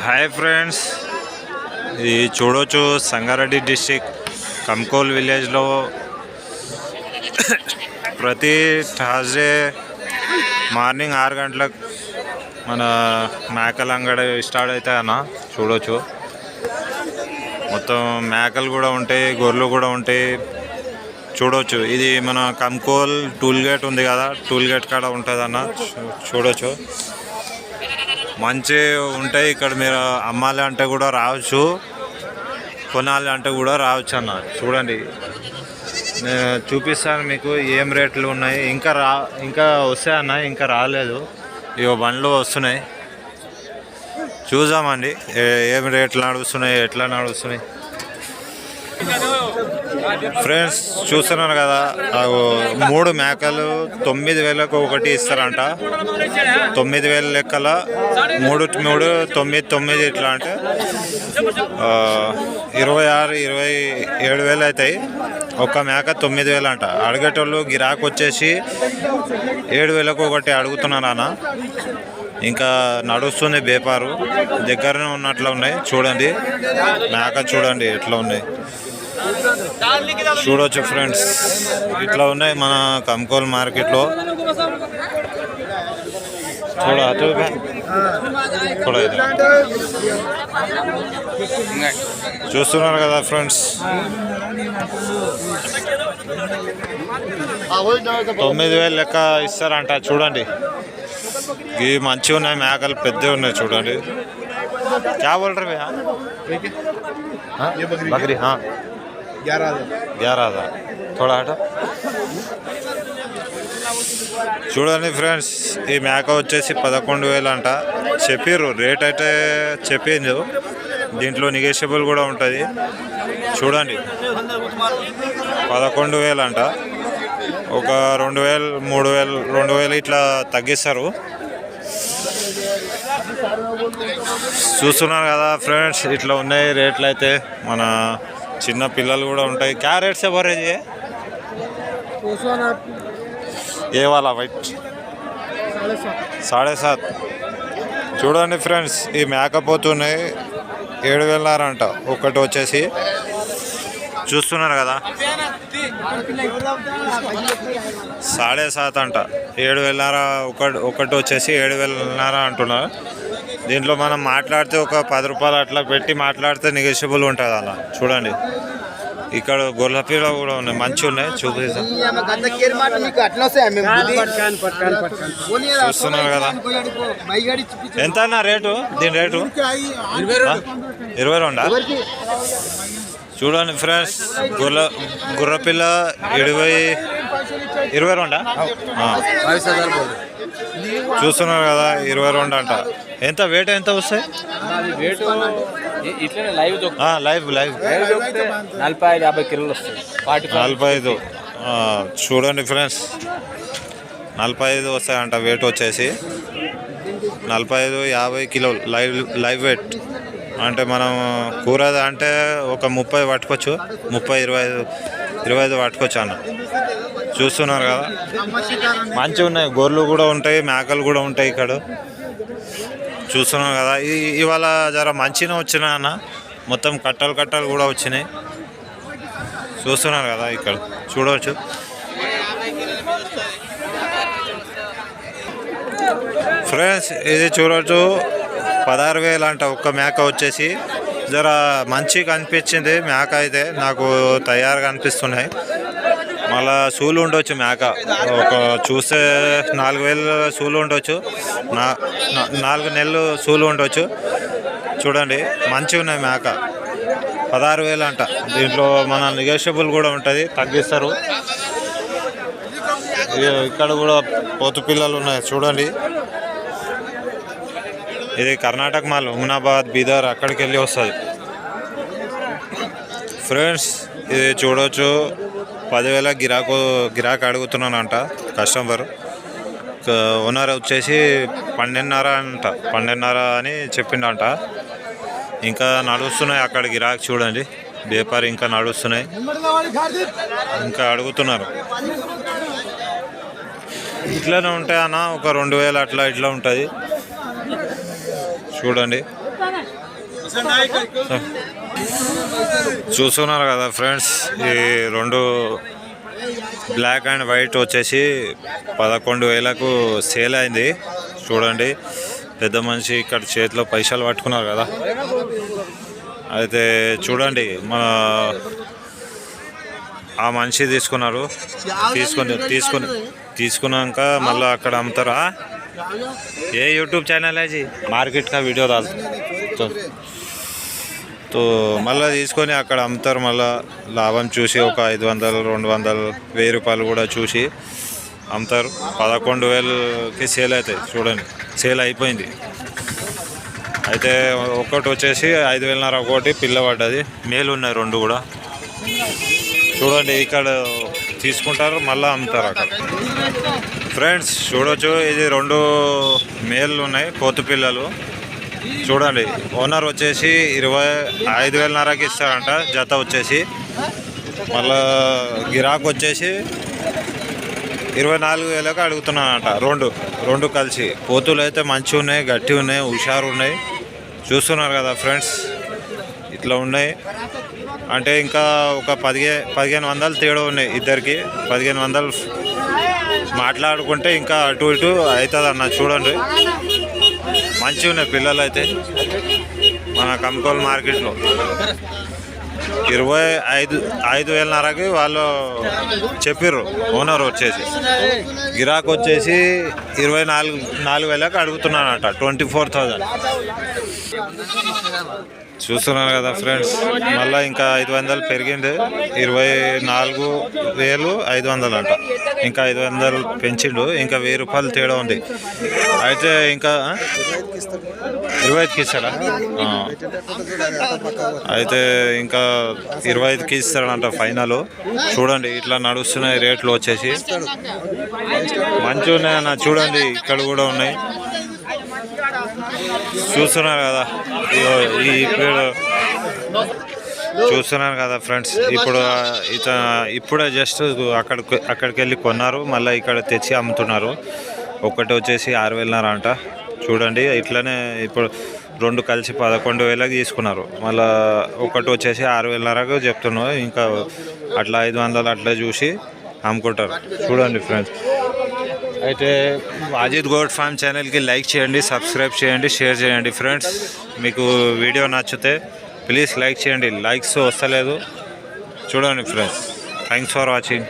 Hi friends, ఇది చూడొచ్చు Sangareddy district Kankol విలేజ్లో ప్రతి థర్స్డే మార్నింగ్ 6 గంటలకు మన మేకల అంగడి స్టార్ట్ అవుతాయి అన్న. చూడొచ్చు మొత్తం మేకలు కూడా ఉంటాయి, గొర్రెలు కూడా ఉంటాయి. చూడొచ్చు ఇది మన కంకోల్ టూల్ గేట్ ఉంది కదా, టూల్ గేట్ కాడ ఉంటుంది అన్న. చూడొచ్చు మంచి ఉంటాయి ఇక్కడ. మీరు అమ్మాలి అంటే కూడా రావచ్చు, కొనాలి అంటే కూడా రావచ్చు అన్న. చూడండి నేను చూపిస్తాను మీకు ఏం రేట్లు ఉన్నాయి. ఇంకా వస్తాయన్న, ఇంకా రాలేదు. ఇవో బండ్లు వస్తున్నాయి, చూద్దామండి ఏం రేట్లు నడుస్తున్నాయి, ఎట్లా నడుస్తున్నాయి. ఫ్రెండ్స్ చూస్తున్నారు కదా, 3 మేకలు 9,000కు ఒకటి ఇస్తారంట. 9,000 లెక్కల 3 9 ఇట్లా అంటే 26 27,000 అవుతాయి. ఒక మేక 9,000 అంట. అడిగేటోళ్ళు గిరాకు వచ్చేసి 7,000కు ఒకటి అడుగుతున్నారు అన్న. ఇంకా నడుస్తుంది వ్యాపారం, దగ్గరనే ఉన్నట్లు ఉన్నాయి. చూడండి మేక చూడండి ఎట్లా ఉన్నాయి, చూడొచ్చు ఫ్రెండ్స్. ఇట్లా ఉన్నాయి మన కంకోల్ మార్కెట్లో. చూస్తున్నారు కదా ఫ్రెండ్స్, 9,000 లెక్క ఇస్తారంట. చూడండి ఇవి మంచిగా ఉన్నాయి, మేకలు పెద్దవి ఉన్నాయి. చూడండి क्या बोल रहे भैया? बकरी हाँ 11,000 थोड़ा हटो. చూడండి ఫ్రెండ్స్, ఈ మేక వచ్చేసి 11,000 అంట. చెప్పారు రేట్ అయితే చెప్పింది. దీంట్లో నెగోషియబుల్ కూడా ఉంటుంది. చూడండి 11,000 అంట. ఒక 2,000 3,000 2,000 ఇట్లా తగ్గిస్తారు. చూస్తున్నారు కదా ఫ్రెండ్స్, ఇట్లా ఉన్నాయి రేట్లు. అయితే మన చిన్న పిల్లలు కూడా ఉంటాయి. క్యా రేట్స్ ఎవరేజ్ ఏ వాళ్ళ వైట్ 7.5. చూడండి ఫ్రెండ్స్, ఈ మేకపోతున్నాయి 7,000 అంట. ఒకటి వచ్చేసి చూస్తున్నారు కదా 7.5 అంట. 7,000 ఒకటి వచ్చేసి 7,000 అంటున్నారు. దీంట్లో మనం మాట్లాడితే ఒక 10 రూపాయలు అట్లా పెట్టి మాట్లాడితే నెగోషియబుల్ ఉంటుంది అలా. చూడండి ఇక్కడ గొర్రెల పిల్ల కూడా ఉన్నాయి, మంచిగా ఉన్నాయి. చూపిస్తాం. చూస్తున్నారు కదా ఎంత అన్న రేటు? దీని రేటు 22. చూడండి ఫ్రెండ్స్, గుర్రపిల్ల 22. చూస్తున్నారు కదా 22 అంట. ఎంత వెయిట్ ఎంత వస్తాయి? లైవ్ 45-50 కిలోలు వస్తాయి. 45. చూడండి ఫ్రెండ్స్ 45 వస్తాయంట. వెయిట్ వచ్చేసి 45-50 కిలోలు లైవ్ వెయిట్. అంటే మనం కూర అంటే ఒక 30 పట్టుకోవచ్చు, 30-25 పట్టుకోవచ్చు అన్న. చూస్తున్నారు కదా మంచిగా ఉన్నాయి. గొర్రెలు కూడా ఉంటాయి, మేకలు కూడా ఉంటాయి ఇక్కడ. చూస్తున్నారు కదా ఇవాళ జర మంచిగా వచ్చినాయి అన్న. మొత్తం కట్టలు కూడా వచ్చినాయి. చూస్తున్నారు కదా ఇక్కడ చూడవచ్చు. ఫ్రెండ్స్ ఇది చూడవచ్చు 16,000 అంట. ఒక్క మేక వచ్చేసి జర మంచిగా అనిపించింది మేక. అయితే నాకు తయారుగా అనిపిస్తున్నాయి. మళ్ళా సూలు ఉండొచ్చు మేక. ఒక చూస్తే 4,000 సూలు ఉండొచ్చు, 4 నెలలు సూలు ఉండొచ్చు. చూడండి మంచిగా ఉన్నాయి మేక. 16,000 అంట. దీంట్లో మన నెగోషియబుల్ కూడా ఉంటుంది, తగ్గిస్తారు. ఇక్కడ కూడా పోతు పిల్లలు ఉన్నాయి. చూడండి ఇది కర్ణాటక మాల్, ఉమనాబాద్, బీదర్ అక్కడికి వెళ్ళి వస్తుంది. ఫ్రెండ్స్ ఇది చూడవచ్చు 10,000 గిరాకు అడుగుతున్నానంట కస్టమర్. ఓనర్ వచ్చేసి 12,500 అంట. 12,500 అని చెప్పిండంట. ఇంకా నడుస్తున్నాయి అక్కడ గిరాకు. చూడండి వ్యాపారి ఇంకా నడుస్తున్నాయి, ఇంకా అడుగుతున్నారు. ఇట్లానే ఉంటాయి అన్న. ఒక 2,000 అట్లా ఇట్లా ఉంటుంది. చూడండి చూస్తున్నారు కదా ఫ్రెండ్స్, ఈ రెండు బ్లాక్ అండ్ వైట్ వచ్చేసి 11,000కు సేల్ అయింది. చూడండి, పెద్ద మనిషి ఇక్కడ చేతిలో పైసలు పట్టుకున్నారు కదా. అయితే చూడండి, మన ఆ మనిషి తీసుకున్నారు. తీసుకున్నాక మళ్ళీ అక్కడ అమ్ముతారా. ఏ యూट्यूब चैनल है जी, मार्केट का वीडियो डाल तो మళ్ళీ తీసుకొని అక్కడ అమ్ముతారు. మళ్ళీ లాభం చూసి ఒక 500, 200, 1000 రూపాయలు కూడా చూసి అమ్ముతారు. 11,000కి సేల్ అవుతాయి. చూడండి, సేల్ అయిపోయింది. అయితే ఒకటి వచ్చేసి 5,500 ఒకటి పిల్ల పడ్డది. మేలు ఉన్నాయి రెండు కూడా. చూడండి, ఇక్కడ తీసుకుంటారు మళ్ళీ అమ్ముతారు అక్కడ. ఫ్రెండ్స్ చూడొచ్చు, ఇది రెండు మేళ్ళు ఉన్నాయి, పోతు పిల్లలు. చూడండి, ఓనర్ వచ్చేసి 25,500కి ఇస్తారంట జత వచ్చేసి. మళ్ళా గిరాకు వచ్చేసి 24,000కి అడుగుతున్నానంట. రెండు కలిసి. పోతులు అయితే మంచిగా ఉన్నాయి, గట్టి ఉన్నాయి, హుషారు ఉన్నాయి. చూస్తున్నారు కదా ఫ్రెండ్స్, ఇట్లా ఉన్నాయి. అంటే ఇంకా ఒక 1500 తేడా ఉన్నాయి ఇద్దరికి. 1500 మాట్లాడుకుంటే ఇంకా అటు ఇటు అవుతుంది అన్న. చూడండి, మంచిగా ఉన్నాయి పిల్లలు అయితే. మన కంకోల్ మార్కెట్లో 25,500కి వాళ్ళు చెప్పిర్రు ఓనర్ వచ్చేసి. గిరాకు వచ్చేసి 24,000కి అడుగుతున్నానట. 24,000. చూస్తున్నారు కదా ఫ్రెండ్స్, మళ్ళీ ఇంకా 500 పెరిగింది. 24,500 అంట. ఇంకా 500 పెంచిండు. ఇంకా 1,000 రూపాయలు తేడా ఉంది. అయితే ఇంకా 25కి ఇస్తాడా? అయితే ఇంకా 25కి ఇస్తాడంట ఫైనల్. చూడండి, ఇట్లా నడుస్తున్నాయి రేట్లు వచ్చేసి. మంచిగా ఉన్నాయన్న. చూడండి, ఇక్కడ కూడా ఉన్నాయి. చూస్తున్నారు కదా, చూస్తున్నారు కదా ఫ్రెండ్స్. ఇప్పుడే జస్ట్ అక్కడికి వెళ్ళి కొన్నారు, మళ్ళీ ఇక్కడ తెచ్చి అమ్ముతున్నారు. ఒకటి వచ్చేసి 6,500 అంట. చూడండి, ఇట్లనే ఇప్పుడు రెండు కలిసి 11,000కి తీసుకున్నారు. మళ్ళీ ఒకటి వచ్చేసి 6,500కు చెప్తున్నారు. ఇంకా అట్లా 500 అట్లా చూసి అమ్ముకుంటారు. చూడండి ఫ్రెండ్స్. అయితే అజిత్ గోట్ ఫార్మ్ ఛానల్కి లైక్ చేయండి, సబ్స్క్రైబ్ చేయండి, షేర్ చేయండి ఫ్రెండ్స్. మీకు వీడియో నచ్చితే ప్లీజ్ లైక్ చేయండి. లైక్స్ వస్తలేదు. చూడండి ఫ్రెండ్స్. Thanks for watching.